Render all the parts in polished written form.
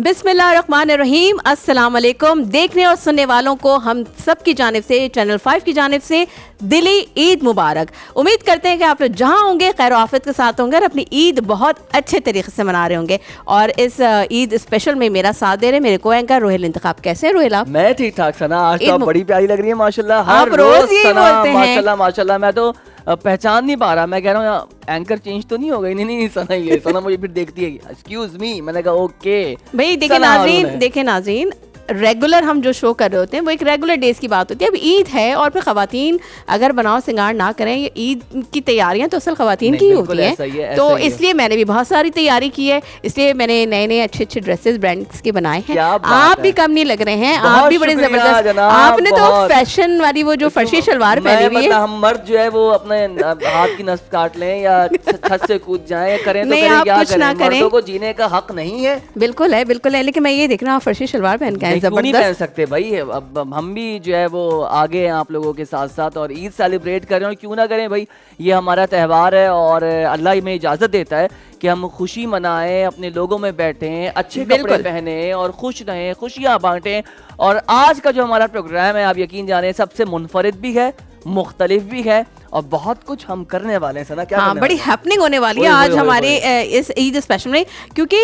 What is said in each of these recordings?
बिस्मिल्लाहिर्रहमानिर्रहीम, अस्सलाम वालेकुम। देखने और सुनने वालों को हम सब की जानिब से, चैनल 5 की जानिब से दिली ईद मुबारक। उम्मीद करते हैं कि आप लोग जहाँ होंगे खैर आफियत के साथ होंगे और अपनी ईद बहुत अच्छे तरीके से मना रहे होंगे। और इस ईद स्पेशल में मेरा साथ दे रहे मेरे को एंकर रोहेल इंतखाब। कैसे हैं रोहेल आप? मैं ठीक ठाक सना, आज तो आप बड़ी प्यारी लग रही है माशाल्लाह। आप रोज यही बोलते हैं माशाल्लाह माशाल्लाह। मैं तो पहचान नहीं पा रहा, मैं कह रहा हूँ एंकर चेंज तो नहीं हो गई। नहीं सना, ये सना मुझे फिर देखती है एक्सक्यूज मी, मैंने कहा ओके भाई। देखे नाज़रीन रेगुलर हम जो शो कर रहे होते हैं वो एक रेगुलर डेज की बात होती है। अब ईद है और फिर ख़वातीन अगर बनाओ सिंगार ना करें, ये ईद की तैयारियां तो असल ख़वातीन की ही होती हैं। तो इसलिए मैंने भी बहुत सारी तैयारी की है, इसलिए मैंने नए अच्छे ड्रेसेस ब्रांड्स के बनाए हैं। आप भी कम नहीं लग रहे हैं, आप भी बड़े जबरदस्त। आपने तो फैशन वाली वो जो फर्शी शलवार पहनी हुई है। हम मर्द जो है वो अपने हाथ की नस काट लें या छत से कूद जाएं करें तो नहीं, आप कुछ ना करें। मर्दों को जीने का हक नहीं है। बिल्कुल है, लेकिन मैं ये देख रहा हूँ फर्शी शलवार पहन के नहीं पहन सकते भाई। अब हम भी जो है वो आगे हैं आप लोगों के साथ साथ और ईद सेलिब्रेट करें, और क्यों ना करें भाई, ये हमारा त्यौहार है और अल्लाह हमें इजाज़त देता है कि हम खुशी मनाएं, अपने लोगों में बैठें, अच्छे कपड़े पहने और खुश रहें, खुशियाँ बांटें। और आज का जो हमारा प्रोग्राम है आप यकीन जाने सबसे मुनफरिद भी है, मुख्तलिफ भी है और बहुत कुछ हम करने वाले हैं सना। क्या हाँ, बड़ी हैपनिंग होने वाली है आज हमारे इस ईद स्पेशल में, क्योंकि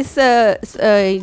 इस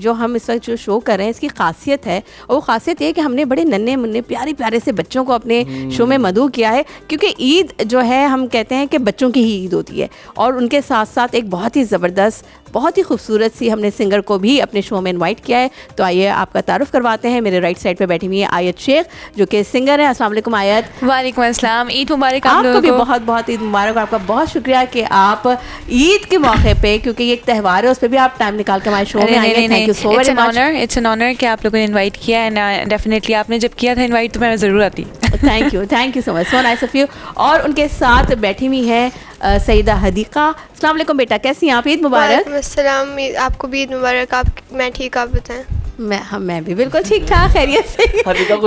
जो हम इस वक्त जो शो कर रहे हैं इसकी खासियत है, और वो खासियत ये है कि हमने बड़े नन्हे मुन्ने प्यारे प्यारे से बच्चों को अपने शो में मदऊ किया है। क्योंकि ईद जो है हम कहते हैं कि बच्चों की ही ईद होती है, और उनके साथ साथ एक बहुत ही ज़बरदस्त, बहुत ही खूबसूरत सी हमने सिंगर को भी अपने शो में इनवाइट किया है। तो आइए आपका तारुफ करवाते हैं। मेरे राइट साइड पे बैठी हुई है आयत शेख जो कि सिंगर है। अस्सलाम वालेकुम आयत। वालेकुम अस्सलाम, ईद मुबारक। आपको भी बहुत बहुत ईद मुबारक। आपका बहुत शुक्रिया कि आप ईद के मौके पे, क्योंकि ये एक त्यौहार है, उस पर भी आप टाइम निकाल के हमारे शो में आए हैं। Thank you so very much. It's an honour कि आप लोगों ने इनवाइट किया है। डेफिनेटली आपने जब किया था इनवाइट तो मैं ज़रूर आती। Thank you so much, so nice of you. और उनके साथ बैठी हुई है सईदा हदीका। अस्सलाम वालेकुम बेटा, कैसी हैं आप? ईद मुबारक। अस्सलाम, आपको भी ईद मुबारक। आप? मैं ठीक, आप बताएं? मैं भी बिल्कुल ठीक ठाक खैरियत से।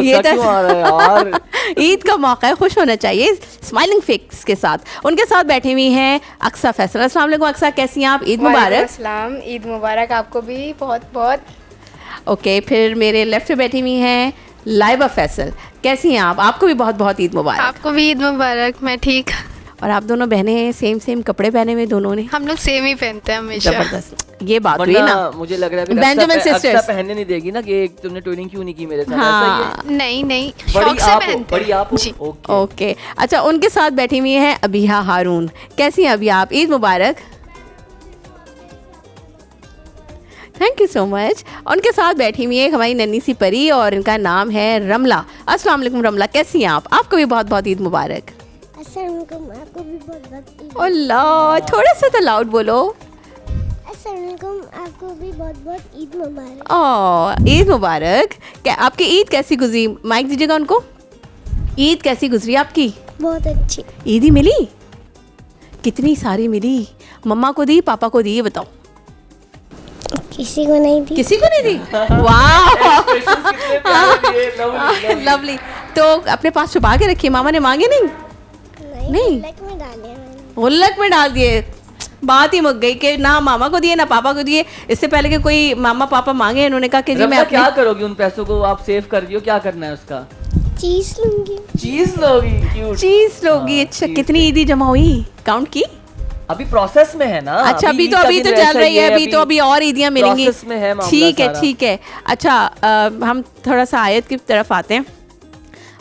ये तो आ रहा है यार। ईद का मौका है, खुश होना चाहिए स्माइलिंग फेस के साथ। उनके साथ बैठी हुई हैं अक्सा फैसल। अस्सलाम वालेकुम अक्सा, कैसी हैं आप? ईद मुबारक। अस्सलाम, ईद मुबारक आपको भी बहुत बहुत। ओके, फिर मेरे लेफ्ट पे बैठी हुई हैं लाइबा फैसल। कैसी हैं आप? आपको भी बहुत बहुत ईद मुबारक। आपको भी ईद मुबारक। मैं ठीक। और आप दोनों बहनें सेम कपड़े पहने हुए दोनों ने? हम लोग सेम ही पहनते हैं हमेशा। जबरदस्त, ये बात हुई ना। मुझे लग रहा है बेंजामिन सिस्टर्स पहनने नहीं देगी ना कि तुमने ट्विनिंग क्यों नहीं की मेरे साथ। हाँ। नहीं शौक से पहनते बड़ी आप जी। ओके। अच्छा, उनके साथ बैठी हुई हैं अबिहा हारून। कैसी हैं अभी आप? ईद मुबारक। Thank you so much. उनके साथ बैठी हुई है हमारी नन्ही सी परी और इनका नाम है रमला। अस्सलाम वालेकुम रमला, कैसी हैं आप? आपको भी बहुत बहुत ईद मुबारक। आपको भी बहुत बहुत अल्लाह, थोड़ा सा तो लाउड बोलो। आपको भी बहुत बहुत ईद मुबारक। ओह, ईद मुबारक। क्या आपकी ईद कैसी गुजरी? माइक दीजिएगा उनको। ईद कैसी गुजरी आपकी? बहुत अच्छी। ईद ही मिली? कितनी सारी मिली? मम्मा को दी, पापा को दी, ये बताओ। किसी को नहीं दी। किसी को नहीं दी? वाह, लवली। तो अपने पास छुपा के रखिए, मामा ने मांगे नहीं? नहीं, गुल्लक में डाल दिए। बात ही मुक गई कि ना मामा को दिए ना पापा को दिए। इससे पहले कि कोई मामा पापा मांगे, इन्होंने कहा कि जी मैं क्या करोगी उन पैसों को? आप सेव कर रही हो, क्या करना है उसका? चीज लूंगी। चीज लोगी? क्यूट चीज लोगी। अच्छा, कितनी ईदी जमा हुई? काउंट की? अभी प्रोसेस में है ना। अच्छा, अभी तो चल रही है, अभी तो अभी और ईदियां मिलेंगी। ठीक है। अच्छा, हम थोड़ा सा आयत की तरफ आते हैं।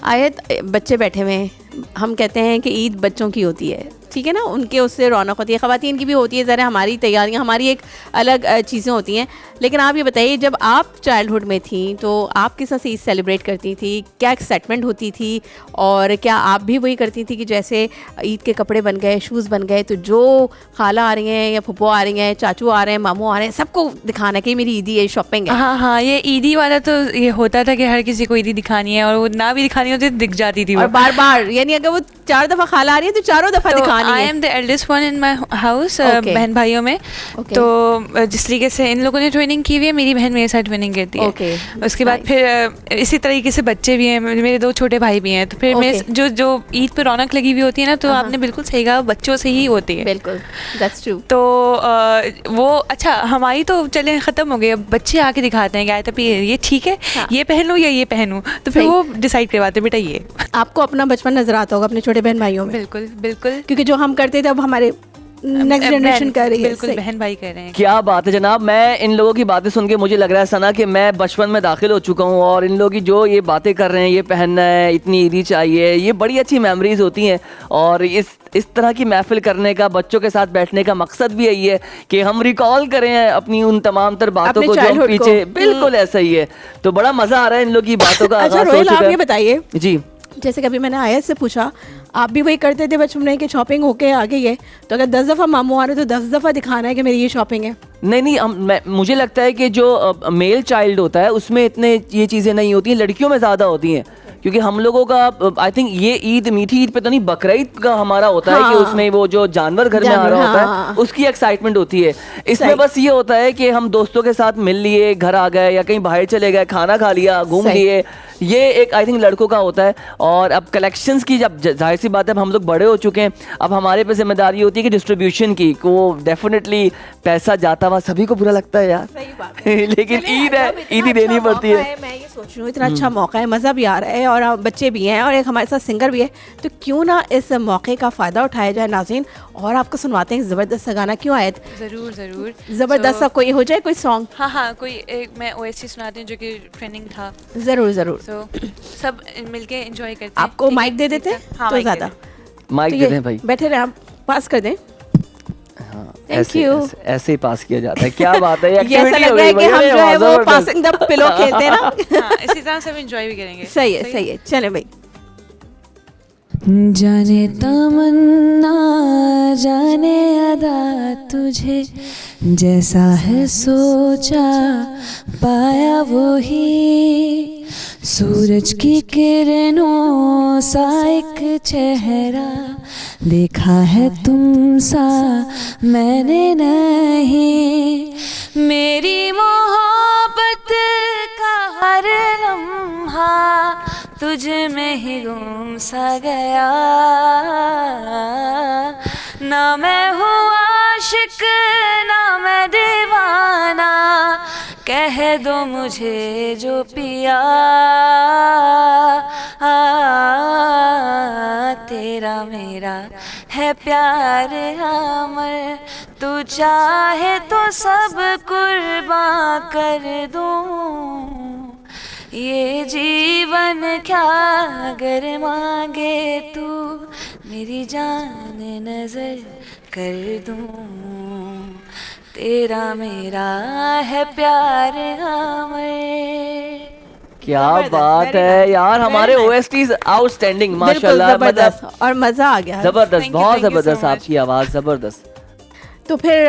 आयत, बच्चे बैठे हुए हैं, हम कहते हैं कि ईद बच्चों की होती है, ठीक है ना, उनके उससे रौनक होती है। ख़वातीन की भी होती है, ज़रा हमारी तैयारियां, हमारी एक अलग चीज़ें होती हैं। लेकिन आप ये बताइए, जब आप चाइल्डहुड में थी तो आप किस तरह से ईद सेलिब्रेट करती थी? क्या एक्साइटमेंट होती थी? और क्या आप भी वही करती थी कि जैसे ईद के कपड़े बन गए, शूज़ बन गए, तो जो खाला आ रही हैं या फुप्पो आ रही हैं, चाचू आ रहे हैं, मामू आ रहे हैं, सबको दिखाना कि मेरी ईदी है, शॉपिंग है? हाँ, ये ईदी वाला तो ये होता था कि हर किसी को ईदी दिखानी है, और वो ना भी दिखानी होती तो दिख जाती थी। और बार बार, यानी अगर वो 4 दफ़ा खाला आ रही है तो चारों दफ़ा दिखानी है। I am the eldest one in my house, बहन भाइयों में। तो जिस तरीके से इन लोगों ने ट्रेनिंग की हुई है, मेरी बहन मेरे साथ ट्रेनिंग करती है। उसके बाद फिर इसी तरीके से बच्चे भी हैं, मेरे 2 छोटे भाई भी हैं। तो फिर मेरे जो ईद पे रौनक लगी हुई होती है ना, तो आपने बिल्कुल सही कहा, बच्चों से ही होती है। बिल्कुल, दैट्स ट्रू। तो वो अच्छा हमारी तो चले ख़त्म हो गई, अब बच्चे आके दिखाते हैं कि ये ठीक है, ये पहन लूँ या ये पहनूँ, तो फिर वो डिसाइड करवाते बेटा ये। आपको अपना बचपन नजर आता होगा अपने छोटे बहन भाइयों में? बिल्कुल बिल्कुल, क्योंकि जो हम करते थे अब हमारे नेक्स्ट जनरेशन कर रही है। बिल्कुल बहन भाई कर रहे हैं। क्या बात है जनाब, मैं इन लोगों की बातें सुन के मुझे लग रहा है सना कि मैं बचपन में दाखिल हो चुका हूँ, और इन लोगों की जो ये बातें कर रहे हैं, ये पहनना है, इतनी ईदी चाहिए, ये बड़ी अच्छी मेमोरीज होती हैं। और इस तरह की महफिल करने का, बच्चों के साथ बैठने का मकसद भी यही है कि हम रिकॉल करें अपनी उन तमाम तर बातों को जो हम पीछे, बिल्कुल ऐसा ही है। तो बड़ा मजा आ रहा है इन लोगों की बातों का। अच्छा रोहिल, आप ये बताइए जी, जैसे कभी मैंने आयत से पूछा, आप भी वही करते थे बचपन में कि शॉपिंग होके आ गई है, तो अगर 10 दफ़ा मामू आ रहे तो 10 दफ़ा दिखाना है कि मेरी ये शॉपिंग है? नहीं, मुझे लगता है कि जो मेल चाइल्ड होता है उसमें इतने ये चीज़ें नहीं होती हैं, लड़कियों में ज़्यादा होती हैं। क्योंकि हम लोगों का आई थिंक ये ईद, मीठी ईद पे तो नहीं, बकरा ईद का हमारा होता है कि उसमें वो जो जानवर घर में आ रहा होता है उसकी एक्साइटमेंट होती है। इसमें बस ये होता है कि हम दोस्तों के साथ मिल लिए, घर आ गए या कहीं बाहर चले गए, खाना खा लिया, घूम लिए, ये एक आई थिंक लड़कों का होता है। और अब कलेक्शंस की, जब जाहिर सी बात है अब हम लोग बड़े हो चुके हैं, अब हमारे पे जिम्मेदारी होती है कि डिस्ट्रीब्यूशन की, को डेफिनेटली पैसा जाता हुआ सभी को बुरा लगता है यार। सही बात है। लेकिन ईद है, ईद ही देनी पड़ती है। मैं ये सोच रही हूँ इतना अच्छा मौका है, मज़ा भी आ रहा है और बच्चे भी हैं और एक हमारे साथ सिंगर भी है, तो क्यों ना इस मौके का फ़ायदा उठाया जाए नाज़रीन, और आपको सुनवाते हैं ज़बरदस्त सा गाना। क्यों आयत? ज़रूर ज़रूर, ज़बरदस्त सा कोई हो जाए, कोई सॉन्ग। हाँ कोई एक मैं OST सुनाती हूँ जो कि ट्रेंडिंग था। ज़रूर ज़रूर, सब मिलके एंजॉय करते हैं। आपको माइक दे देते तो ज़्यादा माइक दे दें भाई, बैठे रहे आप, पास कर दें। ऐसे ही पास किया जाता है। क्या बात है, ये ऐसा लग रहा है कि हम जो है वो पासिंग द पिलो खेलते हैं ना। इसी तरह से एंजॉय भी करेंगे। सही है, चले भाई। जाने तमन्ना जाने अदा तुझे, जैसा है सोचा पाया वही, सूरज की किरणों सा एक चेहरा देखा है तुम सा मैंने नहीं, मेरी मोहब्बत का हर लम्हा तुझ में ही गुम सा गया, ना मैं हूँ आशिक ना मैं दीवाना, कह दो मुझे जो पिया, तेरा मेरा है प्यार अमर, तू चाहे तो सब कुर्बान कर दूं, ये जीवन क्या अगर मांगे तू, मेरी जान नजर कर दूं, तेरा मेरा है प्यार हमें। क्या बात है यार, हमारे OSTs आउटस्टैंडिंग माशाल्लाह, जबरदस्त और मज़ा आ गया, जबरदस्त, बहुत जबरदस्त, आपकी आवाज़ जबरदस्त। तो फिर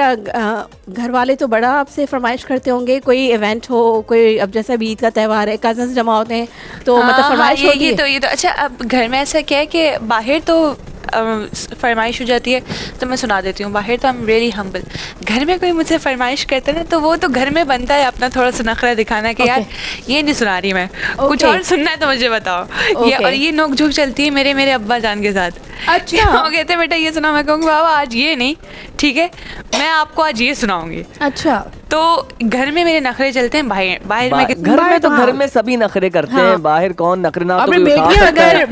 घर वाले तो बड़ा आपसे फरमाइश करते होंगे, कोई इवेंट हो, कोई अब जैसे अभी ईद का त्यौहार है, कज़न्स जमा होते हैं तो मतलब फरमाइश होती है? ये तो अच्छा, अब घर में ऐसा क्या है कि बाहर तो फरमाइश हो जाती है तो मैं सुना देती हूँ, बाहर तो आई एम रियली हम्बल। घर में कोई मुझसे फरमाइश करता है ना तो वो तो घर में बनता है अपना थोड़ा सा नखरा दिखाना कि यार ये नहीं सुना रही मैं, कुछ और सुनना है तो मुझे बताओ। ये और ये नोक झोंक चलती है मेरे अब्बा जान के साथ। अच्छा। वो कहते हैं बेटा ये सुना, मैं कहूँगी बाबा आज ये नहीं, ठीक है मैं आपको आज ये सुनाऊंगी। अच्छा। तो घर में मेरे नखरे चलते हैं, बाहर में घर में तो घर में सभी नखरे करते हैं, बाहर कौन नखरे ना, तो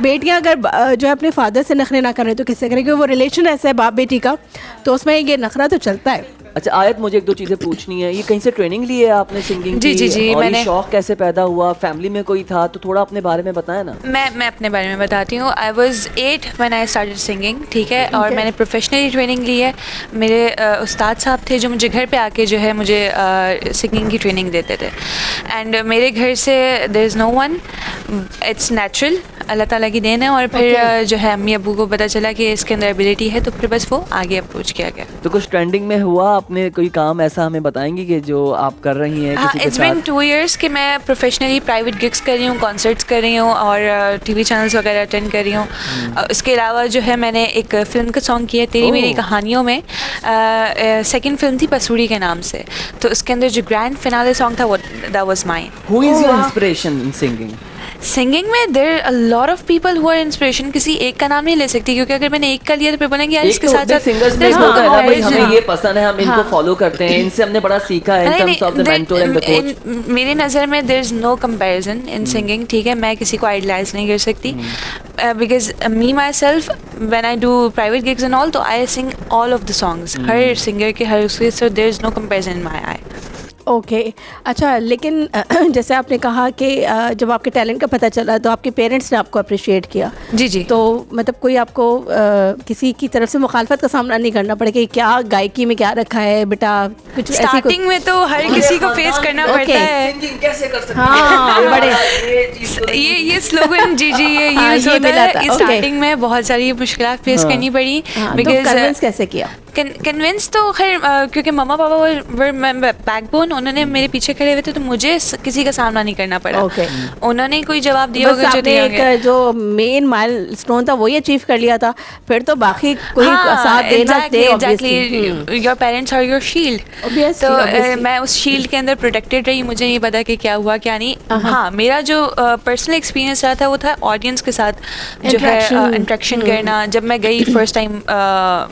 बेटियां अगर जो है अपने फादर से नखरे ना करें तो किससे करें, क्योंकि वो रिलेशन ऐसा है बाप बेटी का, तो उसमें ये नखरा तो चलता है। अच्छा आयत, मुझे एक दो चीजें पूछनी है, ये कहीं से ट्रेनिंग ली है आपने सिंगिंग की? जी और मैंने। ये शौक कैसे पैदा हुआ, फैमिली में कोई था तो थोड़ा अपने बारे में बताया ना। मैं अपने बारे में बताती हूँ। I was 8 when I started singing, ठीक है, और मैंने प्रोफेशनली ट्रेनिंग ली है। मेरे उस्ताद साहब थे जो मुझे घर पे आके जो है मुझे सिंगिंग की ट्रेनिंग देते थे, एंड मेरे घर से there is no one, it's natural, Allah ताला की देन है। और फिर जो है अम्मी अब्बू को पता चला कि इसके अंदर एबिलिटी है, तो फिर बस वो आगे अप्रोच किया गया। तो कुछ ट्रेंडिंग में हुआ, आपने कोई काम ऐसा हमें बताएंगी कि जो आप कर रही हैं किसी के साथ? इट्स बीन 2 years कि मैं प्रोफेशनली प्राइवेट गिग्स कर रही हूँ, कॉन्सर्ट्स कर रही हूँ और टीवी चैनल्स वगैरह अटेंड कर रही हूँ। उसके अलावा जो है मैंने एक फ़िल्म का सॉन्ग किया तेरी मेरी कहानियों में, सेकंड फिल्म थी पसूरी के नाम से, तो उसके अंदर जो ग्रैंड फिनाले सॉन्ग था वो that was mine. Who is your inspiration in singing? Singing में there a lot of people who are inspiration. किसी एक का नाम नहीं ले सकती क्योंकि अगर मैंने एक का लिया तो फिर बोलेंगे यार इसके साथ साथ सिंगर्स में होता है ना भाई, हमें ये पसंद है, हम इनको फॉलो करते हैं, इनसे हमने बड़ा सीखा है in terms of the mentor and the coach. मेरी नज़र में there is no comparison in singing. ठीक है, मैं किसी को आइडलाइज नहीं कर सकती because me myself when I do private gigs and all तो I sing all of the songs. हर सिंगर के हर उसके, so there is no comparison in my eye. Okay अच्छा, लेकिन जैसे आपने कहा कि जब आपके टैलेंट का पता चला तो आपके पेरेंट्स ने आपको अप्रिशिएट किया. जी जी. तो मतलब कोई आपको किसी की तरफ से मुखालफत का सामना नहीं करना पड़ा कि क्या गायकी में क्या रखा है बेटा, कुछ स्टार्टिंग में तो हर किसी को फेस करना पड़ता है. सिंगिंग कैसे कर सकते हैं? हाँ बड़े ये स्लोगन जी ये यूज होता है. स्टार्टिंग में बहुत सारी मुश्किलात फेस करनी पड़ी. बिकॉज़ कन्विंस कैसे किया? कन्विंस तो खैर क्योंकि मम्मा पापा वर बैकबोन, उन्होंने मेरे पीछे खड़े हुए थे तो मुझे किसी का सामना नहीं करना पड़ा. उन्होंने कोई जवाब दिया होगा जो दिया गया. एक जो मेन माइलस्टोन था वही अचीव कर लिया था, फिर तो बाकी कोई साथ देना दे. Exactly, your parents are your shield. तो मैं उस शील्ड के अंदर प्रोटेक्टेड रही. मुझे नहीं पता कि क्या हुआ क्या नहीं. हाँ, मेरा जो पर्सनल एक्सपीरियंस रहा था वो था ऑडियंस के साथ जो है इंटरेक्शन करना. जब मैं गई फर्स्ट टाइम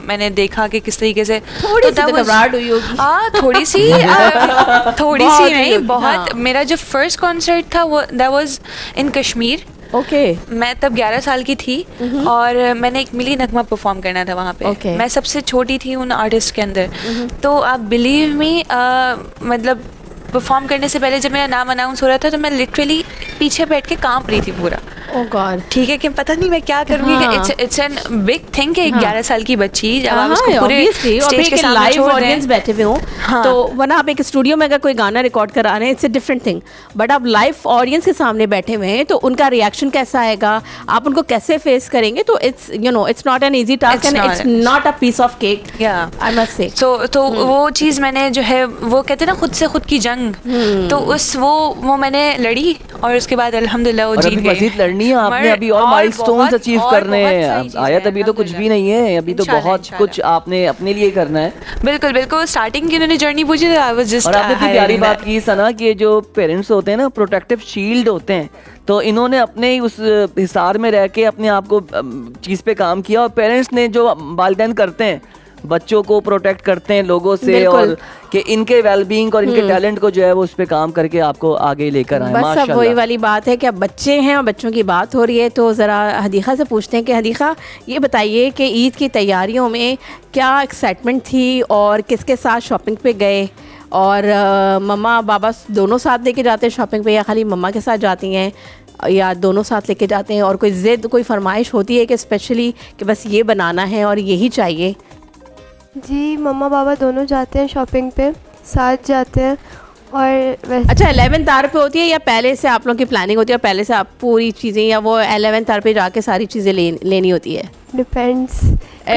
मैंने देखा कि किस तरीके से घबराहट हुई होगी. थोड़ी सी नहीं बहुत. मेरा जो फर्स्ट कॉन्सर्ट था वो दैट वाज इन कश्मीर. मैं तब 11 साल की थी और मैंने एक मिली नगमा परफॉर्म करना था वहाँ पे. मैं सबसे छोटी थी उन आर्टिस्ट के अंदर. तो आप बिलीव मी, मतलब परफॉर्म करने से पहले जब मेरा नाम अनाउंस हो रहा था तो मैं लिटरली पीछे बैठ के कांप रही थी पूरा. ओह गॉड. ठीक है कि पता नहीं मैं क्या करूँगी. इट्स एन बिग थिंग कि 11 साल की बच्ची जब आप उसको पूरे स्टेज के सामने लाइव ऑडियंस बैठे हुए हो तो वरना आप एक स्टूडियो में अगर कोई गाना रिकॉर्ड करा रहे हैं it's a different thing, but आप लाइव ऑडियंस के सामने बैठे हुए हैं तो उनका रिएक्शन कैसा आएगा, आप उनको कैसे फेस करेंगे. तो it's it's not an easy task and it's not a piece of cake, I must say. तो वो चीज़ मैंने जो है वो कहते हैं ना खुद से खुद की जंग, तो वो मैंने लड़ी और उसके बाद अल्हम्दुलिल्लाह वो जीत गई. मजीद लड़नी है आपने, अभी और माइलस्टोन्स अचीव करने हैं. आयत अभी तो कुछ भी नहीं है, अभी तो बहुत कुछ आपने अपने लिए करना है. बिल्कुल बिल्कुल. स्टार्टिंग की उन्होंने जर्नी पूछी तो आई वाज जस्ट. और आपने इतनी प्यारी बात की सना कि जो पेरेंट्स होते हैं ना प्रोटेक्टिव शील्ड होते हैं, तो इन्होंने अपने ही उस हिसार में रह के अपने आप को चीज़ पे काम किया. और पेरेंट्स ने जो वालिदैन करते हैं बच्चों को प्रोटेक्ट करते हैं लोगों से और कि इनके वेलबींग और इनके टैलेंट को जो है वो उस पे काम करके आपको आगे लेकर आए. बस अब वही वाली बात है कि अब बच्चे हैं और बच्चों की बात हो रही है तो ज़रा हदीक़ा से पूछते हैं कि हदीक़ा ये बताइए कि ईद की तैयारियों में क्या एक्साइटमेंट थी और किसके साथ शॉपिंग पे गए, और मम्मा बाबा दोनों साथ लेके जाते हैं शॉपिंग पे या खाली मम्मा के साथ जाती हैं या दोनों साथ लेके जाते हैं, और कोई ज़िद कोई फरमाइश होती है कि स्पेशली कि बस ये बनाना है और यही चाहिए? जी, मम्मा पापा दोनों जाते हैं शॉपिंग पे, साथ जाते हैं. और अच्छा 11th आवर पे होती है या पहले से आप लोगों की प्लानिंग होती है और पहले से आप पूरी चीज़ें, या वो 11th आवर पे जाके सारी चीज़ें लेनी होती है? Depends.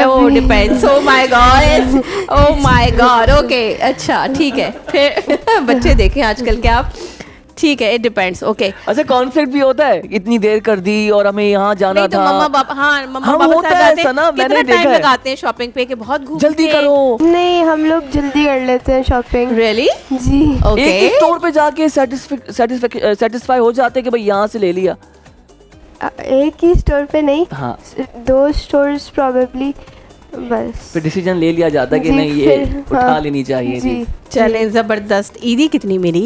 Oh depends. Oh my God, oh my God. Okay अच्छा ठीक है. फिर बच्चे देखें आजकल क्या आप. ठीक है, इट डिपेंड्स. ओके. अच्छा कॉन्फ्लिक्ट भी होता है, इतनी देर कर दी और हमें यहाँ जाना नहीं, तो था. मम्मा बाबा होता है सना, मैंने देखा है. लगाते हैं शॉपिंग पे कि बहुत घूमते जल्दी करो. नहीं, हम लोग जल्दी कर लेते हैं शॉपिंग. रियली? जी. एक स्टोर पे जाके सेटिस्फाई हो जाते कि भाई यहाँ से ले लिया. एक ही स्टोर पे नहीं, हाँ 2 स्टोर्स प्रोबेबली. बस फिर डिसीजन ले लिया जाता कि नहीं ये उठा लेनी चाहिए थी. चलें ज़बरदस्त. ईदी कितनी मिली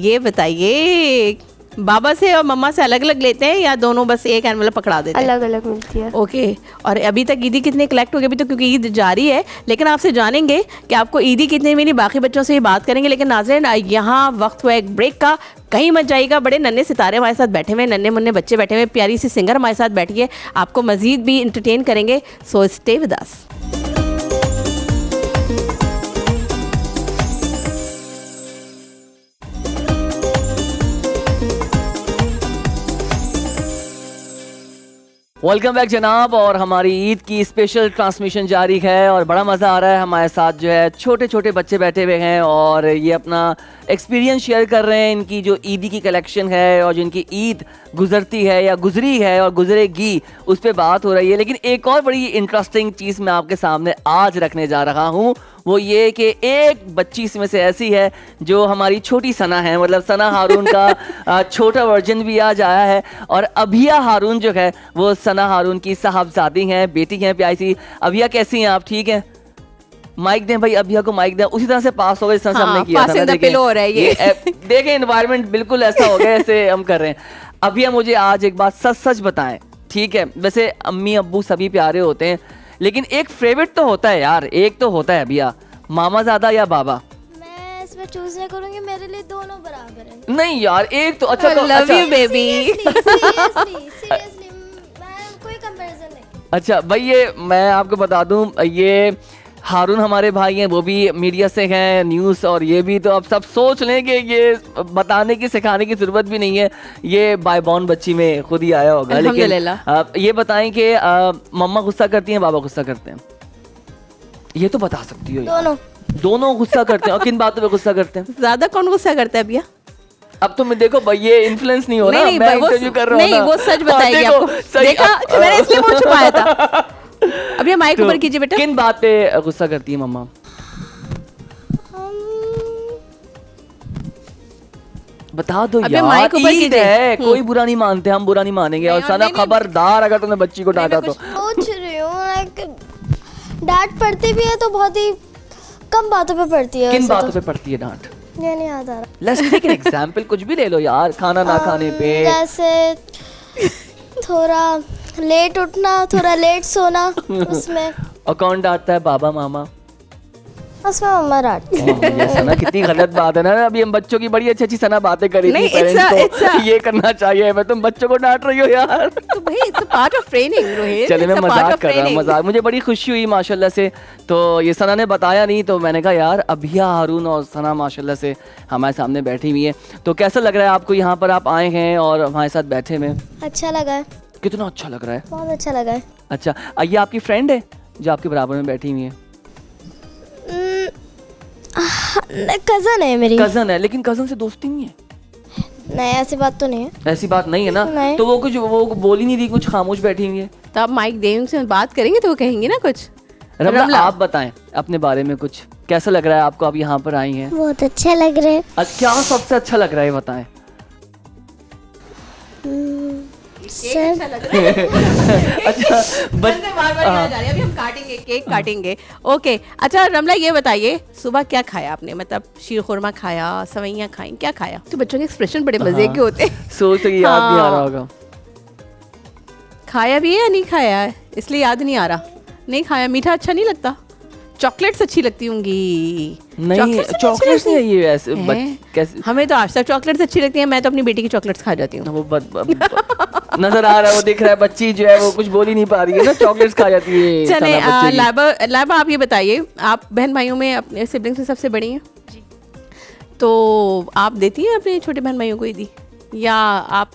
ये बताइए? बाबा से और मम्मा से अलग अलग लेते हैं या दोनों बस एक एनवेलप पकड़ा देते हैं? अलग अलग मिलती है. ओके. और अभी तक ईदी कितने कलेक्ट हो गए? अभी तो क्योंकि ईद जारी है, लेकिन आपसे जानेंगे कि आपको ईदी कितनी मिली. बाकी बच्चों से ये बात करेंगे, लेकिन नाज़रीन यहाँ वक्त हुआ एक ब्रेक का. कहीं मत जाइएगा. बड़े नन्हे सितारे हमारे साथ बैठे हुए, नन्हे मुन्ने बच्चे बैठे हुए, प्यारी सी सिंगर हमारे साथ बैठी है. आपको मज़ीद भी इंटरटेन करेंगे, so stay with us. Welcome back जनाब. और हमारी ईद की स्पेशल ट्रांसमिशन जारी है और बड़ा मज़ा आ रहा है. हमारे साथ जो है छोटे छोटे बच्चे बैठे हुए हैं और ये अपना एक्सपीरियंस शेयर कर रहे हैं. इनकी जो ईदी की कलेक्शन है और जिनकी ईद गुजरती है या गुजरी है और गुजरेगी उस पर बात हो रही है. लेकिन एक और बड़ी इंटरेस्टिंग चीज़ मैं आपके सामने आज रखने जा रहा हूँ, वो ये कि एक बच्ची इसमें से ऐसी है जो हमारी छोटी सना है, मतलब सना हारून का छोटा वर्जन भी आज आया है। और अभिया हारून जो है वो सना हारून की साहबजादी हैं, बेटी हैं प्यारी सी। अभिया कैसी हैं आप? ठीक है, माइक दें भाई, अभिया को माइक दें। उसी तरह से पास हो गए जिस तरह से हमने किया था ना। देखें एनवायरनमेंट बिल्कुल ऐसा हो गया जैसे हम कर रहे हैं। अभिया मुझे आज एक बात सच सच बताएं, ठीक है? वैसे अम्मी अब्बू सभी प्यारे होते हैं, लेकिन एक फेवरेट तो होता है यार, एक तो होता है अभिया, मामा ज़्यादा या बाबा? मैं इसमें चूज नहीं करूंगी, मेरे लिए दोनों बराबर हैं। नहीं यार, एक तो अच्छा, लव यू बेबी। सीरियसली मैं कोई कंपैरिजन नहीं। अच्छा भाई, ये मैं आपको बता दूं, ये हारून हमारे भाई हैं, वो भी मीडिया से हैं, न्यूज़, और ये भी, तो अब सब सोच लें कि ये बताने की सिखाने की ज़रूरत भी नहीं है, ये बाय बॉर्न बच्ची में खुद ही आया होगा। लेकिन ये बताएं कि मम्मा गुस्सा करती हैं, बाबा गुस्सा करते हैं? ये तो बता सकती हो। दोनों गुस्सा करते हैं। और किन बातों पे गुस्सा करते हैं? ज्यादा कौन गुस्सा करता है भैया? अब तो मैं देखो भाई, ये इन्फ्लुएंस नहीं हो रहा, मैं इंटरव्यू कर रहा हूं ना। नहीं, वो सच बताएगी आपको। देखा, मैंने इसलिए मुंह छुपाया था। अब ये माइक ऊपर कीजिए बेटा। किन बात पे गुस्सा करती है मम्मा? बता दो यार, माइक ऊपर कीजिए। कोई बुरा नहीं मानते, हम बुरा नहीं मानेंगे। और सना खबरदार अगर तुमने बच्ची को डांटा तो। सोच रही हूँ, डांट पड़ती भी है तो बहुत ही कम बातों पे पड़ती है। किन बातों पे पड़ती है डांट? ये नहीं याद आ रहा। लेट्स टेक एन एग्जांपल, कुछ भी ले लो यार, खाना ना खाने पे, जैसे थोड़ा लेट उठना, थोड़ा लेट सोना, उसमें। और कौन डांटता है? बाबा मामा? उसमें मम्मा डांटती है। सना कितनी गलत बात है ना। अभी हम बच्चों की बड़ी अच्छी अच्छी सना बातें करी थी, ये करना चाहिए, मैं तुम बच्चों को डांट रही हो यार। तो भाई it's a part of training Rohit. चले, मैं मजाक कर रहा हूँ, मजाक। मुझे बड़ी खुशी हुई माशाल्लाह से। तो ये सना ने बताया नहीं, तो मैंने कहा यार अभिया हारून और सना माशाल्लाह से हमारे सामने बैठी हुई है। तो कैसा लग रहा है आपको यहाँ पर आप आए हैं और हमारे साथ बैठे में? अच्छा लगा है। कितना अच्छा लग रहा है? बहुत अच्छा लगा है। अच्छा, ये आपकी फ्रेंड है जो आपके बराबर में बैठी हुई है? कजन है मेरी। कजन है, लेकिन कजन से दोस्ती नहीं है? नहीं, ऐसी बात तो नहीं है। ऐसी बात नहीं है ना? नहीं। तो वो कुछ वो बोल ही नहीं रही, कुछ खामोश बैठी हुई है। तो आप माइक दें, उनसे बात करेंगे तो वो कहेंगे ना कुछ। रमला, आप बताएं अपने बारे में कुछ, कैसा लग रहा है आपको? आप यहाँ पर आई हैं, बहुत अच्छा लग रहा है। क्या सबसे अच्छा लग रहा है बताएं? अच्छा, अभी हम काटेंगे, केक काटेंगे। ओके, अच्छा रमला ये बताइए, सुबह क्या खाया आपने? मतलब शीर खुरमा खाया, सवैयां खाई, क्या खाया? तो बच्चों के एक्सप्रेशन बड़े मजे के होते हैं। सोच के याद नहीं आ रहा होगा। खाया भी है या नहीं खाया है, इसलिए याद नहीं आ रहा? नहीं खाया। मीठा अच्छा नहीं लगता? चॉकलेट्स अच्छी लगती होंगी? नहीं, चॉकलेट्स नहीं है ये ऐसे कैसे? हमें तो आज तक चॉकलेट्स अच्छी लगती है। मैं तो अपनी बेटी की चॉकलेट्स खा जाती हूँ। वो नजर आ रहा है, वो दिख रहा है, बच्ची जो है वो कुछ बोल ही नहीं पा रही है ना, चॉकलेट्स खा जाती है। चले, लाइबा आप ये बताइए, आप बहन भाइयों में अपने सिबलिंग्स में सबसे बड़ी हैं जी, तो आप देती हैं अपने छोटे बहन भाइयों को ईदी, या आप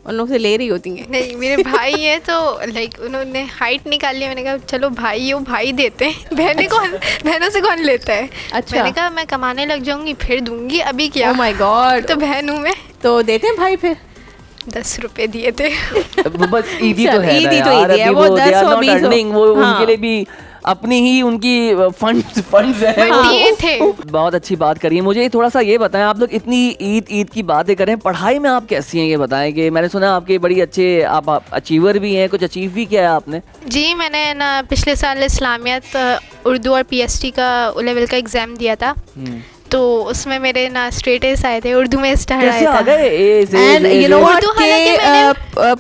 उन लोगों से ले रही होती हैं? नहीं, मेरे भाई हैं तो लाइक उन्होंने हाइट निकाली है, मैंने कहा चलो भाई हो, भाई देते हैं, बहनों से कौन लेता है। अच्छा, मैंने कहा मैं कमाने लग जाऊंगी फिर दूंगी, अभी क्या। Oh my God. तो बहन हूँ मैं। तो देते हैं भाई? फिर 10 रुपए दिए थे। बस ईदी तो है ईदी ना यार, अभी वो 10 और 20 वो उनके लिए भी अपनी ही उनकी फंड्स हैं थे। बहुत अच्छी बात करिए। मुझे थोड़ा सा ये बताएं, आप लोग इतनी ईद की बातें करें, पढ़ाई में आप कैसी हैं ये बताएं। कि मैंने सुना आपके बड़ी अच्छे आप अचीवर भी हैं, कुछ अचीव भी किया है आपने? जी, मैंने ना पिछले साल इस्लामियत उर्दू और PhD का लेवल का एग्ज़ाम दिया था, तो उसमें मेरे ना स्ट्रेट एस आए थे, उर्दू में स्टार आया था। एंड यू नो व्हाट,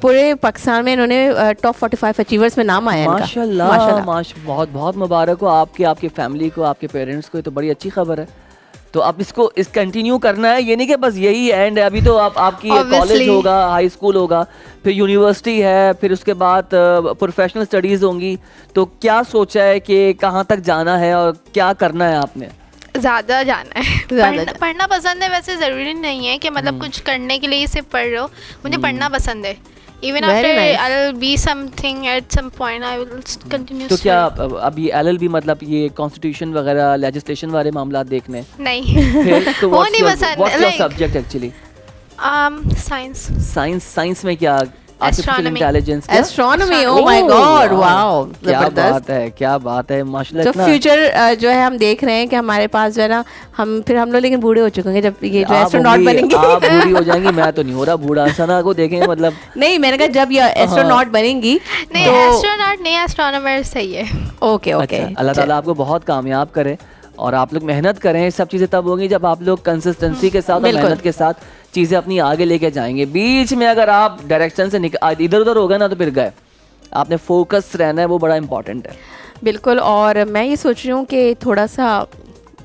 पूरे पाकिस्तान में इन्होंने टॉप 45 अचीवर्स में नाम आया इनका। माशाल्लाह, बहुत बहुत मुबारक हो आपकी फैमिली को, आपके पेरेंट्स को, ये तो बड़ी अच्छी खबर है। तो आप इसको कंटिन्यू करना है, ये नहीं कि बस यही एंड है। अभी तो आपकी कॉलेज होगा, हाई स्कूल होगा, फिर यूनिवर्सिटी है, फिर उसके बाद प्रोफेशनल स्टडीज़ होंगी। तो क्या सोचा है कि कहाँ तक जाना है और क्या करना है आपने? ज़्यादा जाना है। पढ़ना पसंद है, वैसे ज़रूरी नहीं है कि मतलब कुछ करने के लिए सिर्फ पढ़ रहे हो। मुझे पढ़ना पसंद है। Even after I'll be something at some point I will continue. तो क्या अभी LLB मतलब ये कॉन्स्टिट्यूशन वगैरह लेजिस्लेशन वाले मामला देखने? नहीं। फिर तो वो नहीं पसंद। What's your subject actually? Science. Science में क्या artificial intelligence, astronomy. Oh my God, wow, क्या बात है, क्या बात है, माशाल्लाह। तो फ्यूचर जो है हम देख रहे हैं कि हमारे पास जो है ना, हम लोग लेकिन बूढ़े हो चुके होंगे जब ये जो एस्ट्रोनॉट बनेंगे। आप बूढ़ी हो जाएंगी, मैं तो नहीं हो रहा बूढ़ा। सना को देखें, मतलब नहीं, मैंने कहा जब ये एस्ट्रोनॉट बनेंगी। नहीं, एस्ट्रोनॉट नहीं, एस्ट्रोनॉमर सही है। ओके ओके, अल्लाह ताला आपको बहुत कामयाब करे और आप लोग मेहनत करें। सब चीज़ें तब होंगी जब आप लोग कंसिस्टेंसी के साथ और मेहनत के साथ चीज़ें अपनी आगे लेके जाएंगे। बीच में अगर आप डायरेक्शन से इधर उधर हो गए ना तो फिर गए। आपने फोकस रहना है, वो बड़ा इंपॉर्टेंट है। बिल्कुल। और मैं ये सोच रही हूँ कि थोड़ा सा